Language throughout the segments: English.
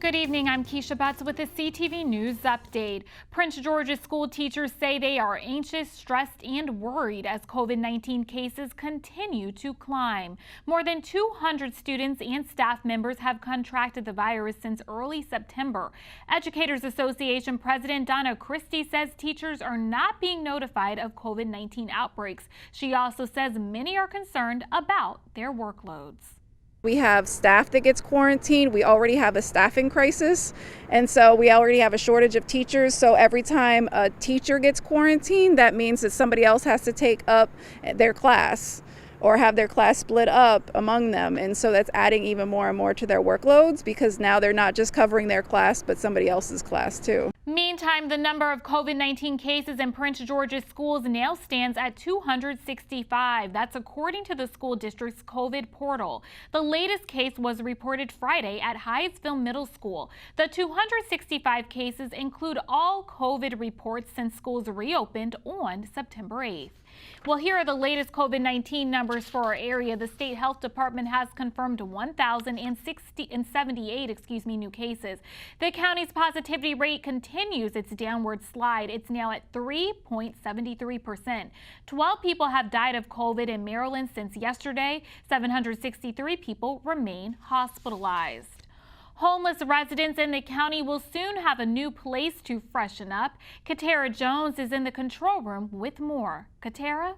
Good evening, I'm Keisha Betts with the CTV News Update. Prince George's school teachers say they are anxious, stressed, and worried as COVID-19 cases continue to climb. More than 200 students and staff members have contracted the virus since early September. Educators Association President Donna Christie says teachers are not being notified of COVID-19 outbreaks. She also says many are concerned about their workloads. We have staff that gets quarantined. We already have a staffing crisis, and so we already have a shortage of teachers. So every time a teacher gets quarantined, that means that somebody else has to take up their class or have their class split up among them. And so that's adding even more and more to their workloads because now they're not just covering their class, but somebody else's class too. Meantime, the number of COVID-19 cases in Prince George's schools now stands at 265. That's according to the school district's COVID portal. The latest case was reported Friday at Hyattsville Middle School. The 265 cases include all COVID reports since schools reopened on September 8th. Well, here are the latest COVID-19 numbers for our area. The state health department has confirmed 1,078 new cases. The county's positivity rate continues its downward slide. It's now at 3.73%. 12 people have died of COVID in Maryland since yesterday. 763 people remain hospitalized. Homeless residents in the county will soon have a new place to freshen up. Katara Jones is in the control room with more. Katara?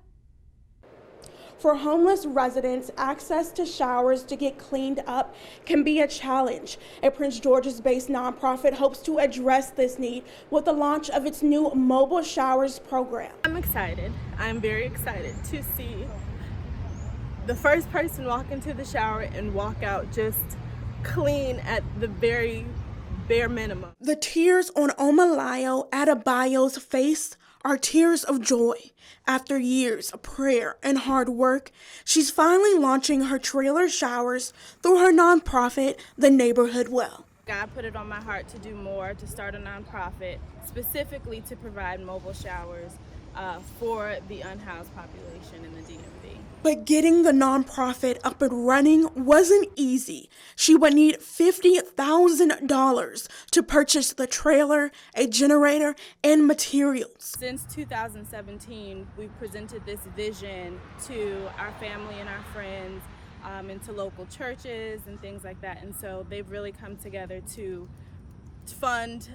For homeless residents, access to showers to get cleaned up can be a challenge. A Prince George's-based nonprofit hopes to address this need with the launch of its new mobile showers program. I'm excited. I'm very excited to see the first person walk into the shower and walk out just clean at the very bare minimum. The tears on Omalayo Adebayo's face are tears of joy. After years of prayer and hard work, she's finally launching her trailer showers through her nonprofit, The Neighborhood Well. God put it on my heart to do more, to start a nonprofit, specifically to provide mobile showers for the unhoused population in the DMV. But getting the nonprofit up and running wasn't easy. She would need $50,000 to purchase the trailer, a generator, and materials. Since 2017, we presented this vision to our family and our friends, and to local churches and things like that. And so they've really come together to fund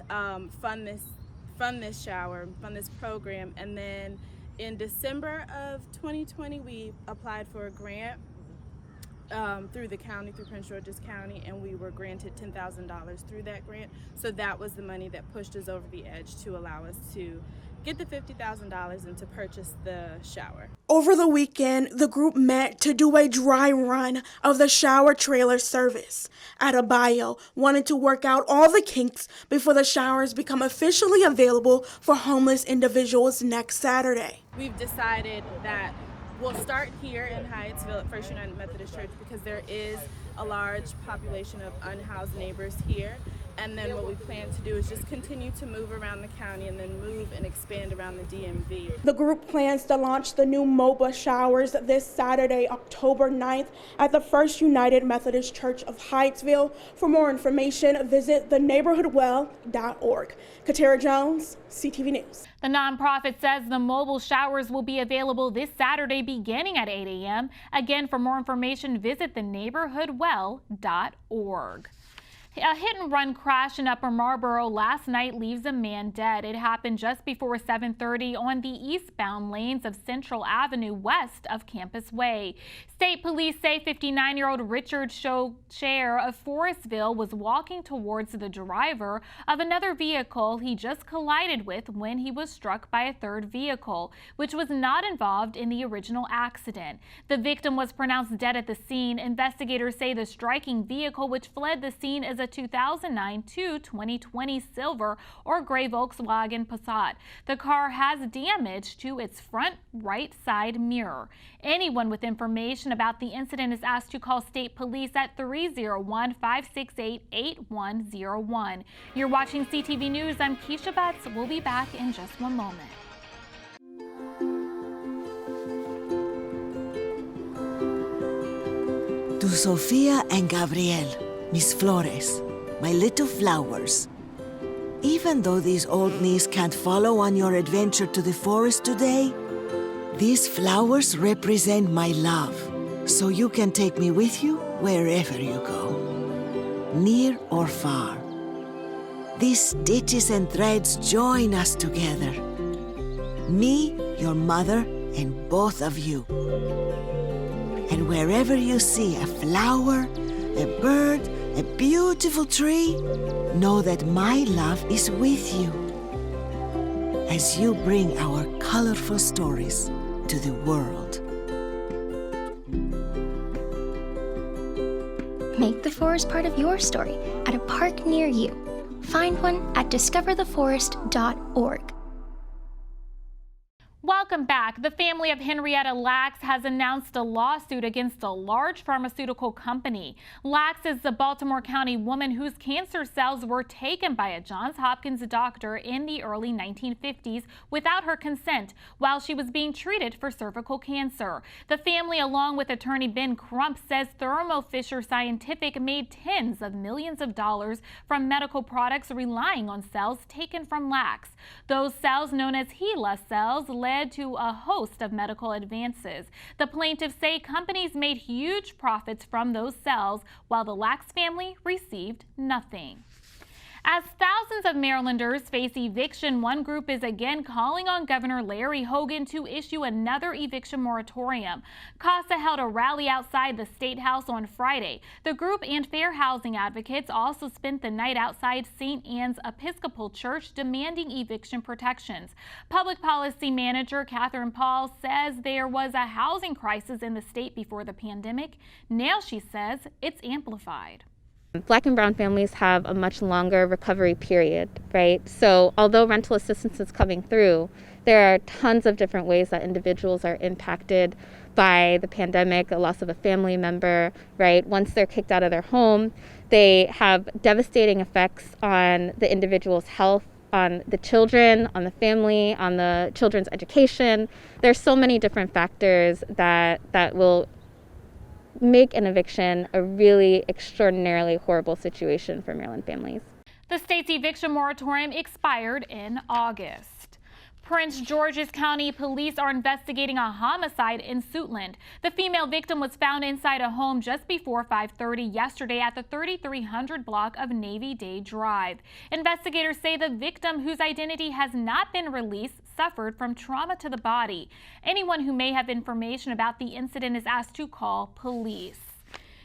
this shower, fund this program. And then in December of 2020, we applied for a grant through the county, through Prince George's County, and we were granted $10,000 through that grant. So that was the money that pushed us over the edge to allow us to get the $50,000 and to purchase the shower. Over the weekend, the group met to do a dry run of the shower trailer service. Adebayo wanted to work out all the kinks before the showers become officially available for homeless individuals next Saturday. We've decided that we'll start here in Hyattsville at First United Methodist Church because there is a large population of unhoused neighbors here. And then what we plan to do is just continue to move around the county and then move and expand around the DMV. The group plans to launch the new mobile showers this Saturday, October 9th at the First United Methodist Church of Hyattsville. For more information, visit theneighborhoodwell.org. Katara Jones, CTV News. The nonprofit says the mobile showers will be available this Saturday beginning at 8 a.m. Again, for more information, visit theneighborhoodwell.org. A hit-and-run crash in Upper Marlboro last night leaves a man dead. It happened just before 7:30 on the eastbound lanes of Central Avenue west of Campus Way. State police say 59-year-old Richard Share of Forestville was walking towards the driver of another vehicle he just collided with when he was struck by a third vehicle, which was not involved in the original accident. The victim was pronounced dead at the scene. Investigators say the striking vehicle, which fled the scene, is a 2009 to 2020 silver or gray Volkswagen Passat. The car has damage to its front right side mirror. Anyone with information about the incident is asked to call state police at 301-568-8101. You're watching CTV News. I'm Keisha Betts. We'll be back in just one moment. To Sofía and Gabriel, mis flores. my little flowers. Even though these old knees can't follow on your adventure to the forest today, these flowers represent my love, so you can take me with you wherever you go, near or far. These stitches and threads join us together. Me, your mother, and both of you. And wherever you see a flower, a bird, a beautiful tree, know that my love is with you as you bring our colorful stories to the world. Make the forest part of your story at a park near you. Find one at discovertheforest.org. Welcome back. The family of Henrietta Lacks has announced a lawsuit against a large pharmaceutical company. Lacks is the Baltimore County woman whose cancer cells were taken by a Johns Hopkins doctor in the early 1950s without her consent while she was being treated for cervical cancer. The family, along with attorney Ben Crump, says Thermo Fisher Scientific made tens of millions of dollars from medical products relying on cells taken from Lacks. Those cells, known as HeLa cells, led to a host of medical advances. The plaintiffs say companies made huge profits from those cells while the Lacks family received nothing. As thousands of Marylanders face eviction, one group is again calling on Governor Larry Hogan to issue another eviction moratorium. CASA held a rally outside the State House on Friday. The group and fair housing advocates also spent the night outside St. Anne's Episcopal Church demanding eviction protections. Public Policy Manager Catherine Paul says there was a housing crisis in the state before the pandemic. Now she says it's amplified. Black and brown families have a much longer recovery period, right? So although rental assistance is coming through, there are tons of different ways that individuals are impacted by the pandemic, the loss of a family member, right? Once they're kicked out of their home, they have devastating effects on the individual's health, on the children, on the family, on the children's education. There's so many different factors that will make an eviction a really extraordinarily horrible situation for Maryland families. The state's eviction moratorium expired in August. Prince George's County Police are investigating a homicide in Suitland. The female victim was found inside a home just before 5:30 yesterday at the 3300 block of Navy Day Drive. Investigators say the victim, whose identity has not been released, suffered from trauma to the body. Anyone who may have information about the incident is asked to call police.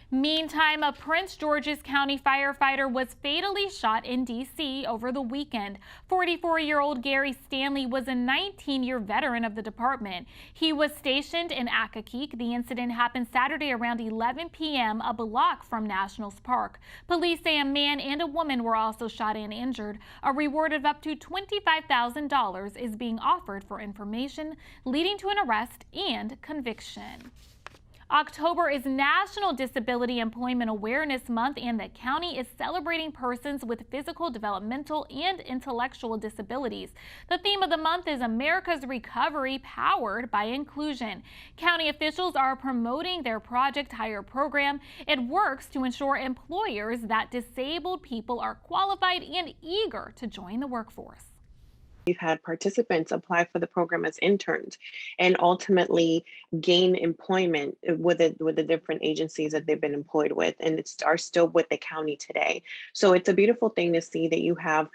Meantime, a Prince George's County firefighter was fatally shot in D.C. over the weekend. 44-year-old Gary Stanley was a 19-year veteran of the department. He was stationed in Accokeek. The incident happened Saturday around 11 p.m., a block from Nationals Park. Police say a man and a woman were also shot and injured. A reward of up to $25,000 is being offered for information, leading to an arrest and conviction. October is National Disability Employment Awareness Month, and the county is celebrating persons with physical, developmental, and intellectual disabilities. The theme of the month is America's Recovery Powered by Inclusion. County officials are promoting their Project Hire program. It works to ensure employers that disabled people are qualified and eager to join the workforce. We've had participants apply for the program as interns and ultimately gain employment with the different agencies that they've been employed with, and are still with the county today. So it's a beautiful thing to see that you have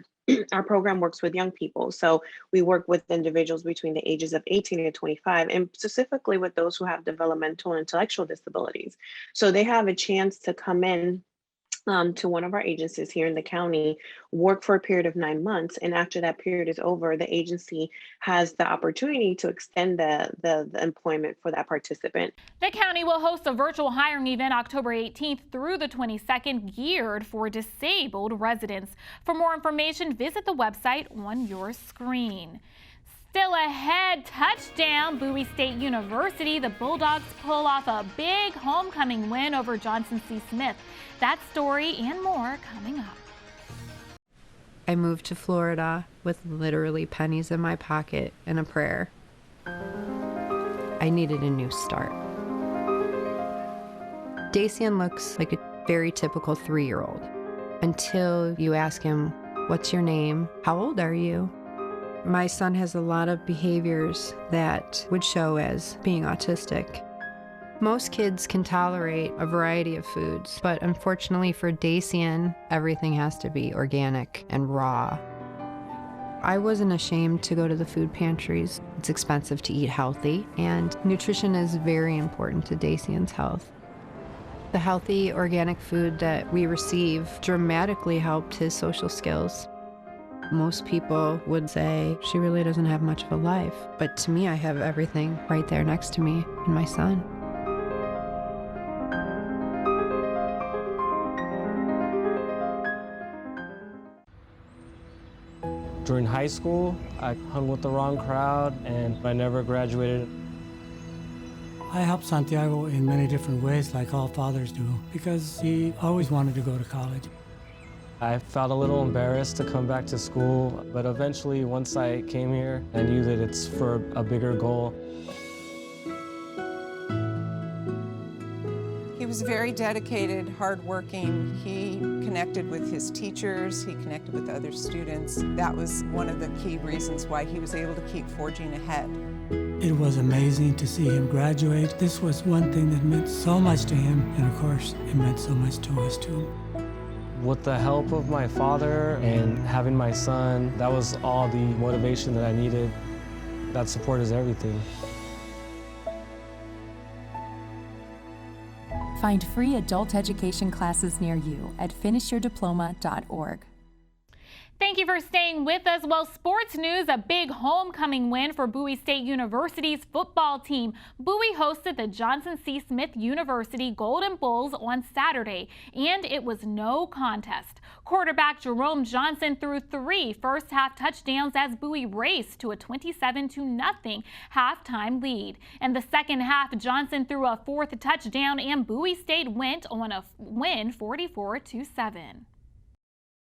our program works with young people. So we work with individuals between the ages of 18 and 25, and specifically with those who have developmental and intellectual disabilities. So they have a chance to come in to one of our agencies here in the county, work for a period of 9 months, and after that period is over, the agency has the opportunity to extend the employment for that participant. The county will host a virtual hiring event October 18th through the 22nd, geared for disabled residents. For more information, visit the website on your screen. Still ahead, touchdown, Bowie State University. The Bulldogs pull off a big homecoming win over Johnson C. Smith. That story and more coming up. I moved to Florida with literally pennies in my pocket and a prayer. I needed a new start. Dacian looks like a very typical 3-year-old. until you ask him, "What's your name? How old are you?" My son has a lot of behaviors that would show as being autistic. Most kids can tolerate a variety of foods, but unfortunately for Dacian, everything has to be organic and raw. I wasn't ashamed to go to the food pantries. It's expensive to eat healthy, and nutrition is very important to Dacian's health. The healthy organic food that we receive dramatically helped his social skills. Most people would say, she really doesn't have much of a life. But to me, I have everything right there next to me and my son. During high school, I hung with the wrong crowd and I never graduated. I helped Santiago in many different ways, like all fathers do, because he always wanted to go to college. I felt a little embarrassed to come back to school, but eventually, once I came here, I knew that it's for a bigger goal. He was very dedicated, hardworking. He connected with his teachers, he connected with other students. That was one of the key reasons why he was able to keep forging ahead. It was amazing to see him graduate. This was one thing that meant so much to him, and of course, it meant so much to us too. With the help of my father and having my son, that was all the motivation that I needed. That support is everything. Find free adult education classes near you at finishyourdiploma.org. Thank you for staying with us. Well, sports news, a big homecoming win for Bowie State University's football team. Bowie hosted the Johnson C. Smith University Golden Bulls on Saturday, and it was no contest. Quarterback Jerome Johnson threw 3 first-half touchdowns as Bowie raced to a 27-0 halftime lead. In the second half, Johnson threw a 4th touchdown, and Bowie State went on a win 44-7.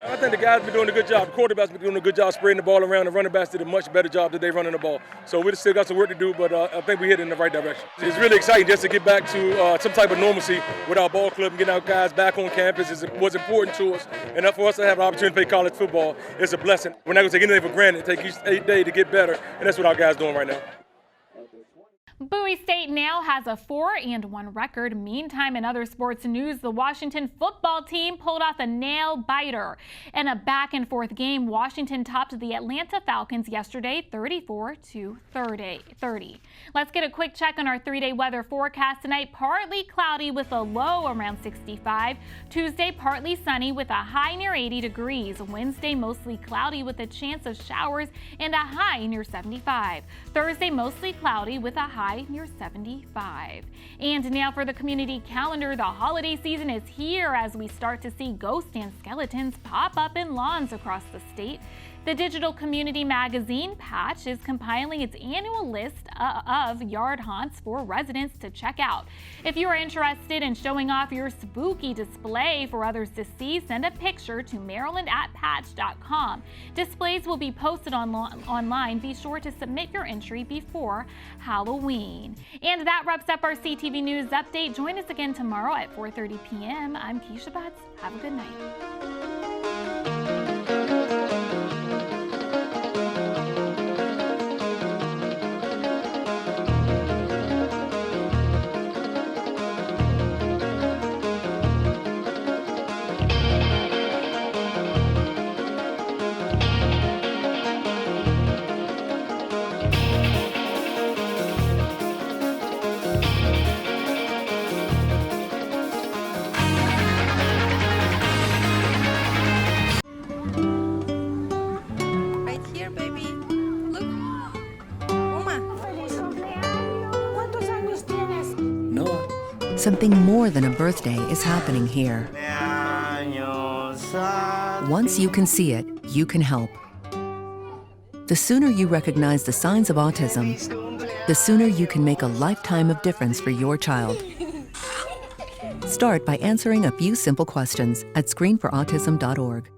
I think the guys been doing a good job. The quarterback's been doing a good job spreading the ball around. The running backs did a much better job today running the ball. So we still got some work to do, but I think we hit in the right direction. It's really exciting just to get back to some type of normalcy with our ball club and getting our guys back on campus was important to us. And for us to have an opportunity to play college football is a blessing. We're not going to take anything for granted. Take each day to get better, and that's what our guys are doing right now. Bowie State now has a 4-1 record. Meantime, in other sports news, the Washington football team pulled off a nail-biter. In a back-and-forth game, Washington topped the Atlanta Falcons yesterday 34-30. Let's get a quick check on our 3-day weather forecast tonight. Partly cloudy with a low around 65. Tuesday, partly sunny with a high near 80 degrees. Wednesday, mostly cloudy with a chance of showers and a high near 75. Thursday, mostly cloudy with a high near 75. And now for the community calendar. The holiday season is here as we start to see ghosts and skeletons pop up in lawns across the state. The digital community magazine Patch is compiling its annual list of yard haunts for residents to check out. If you are interested in showing off your spooky display for others to see, send a picture to maryland@patch.com. Displays will be posted online. Be sure to submit your entry before Halloween. And that wraps up our CTV News Update. Join us again tomorrow at 4:30 p.m. I'm Keisha Butts. Have a good night. Something more than a birthday is happening here. Once you can see it, you can help. The sooner you recognize the signs of autism, the sooner you can make a lifetime of difference for your child. Start by answering a few simple questions at screenforautism.org.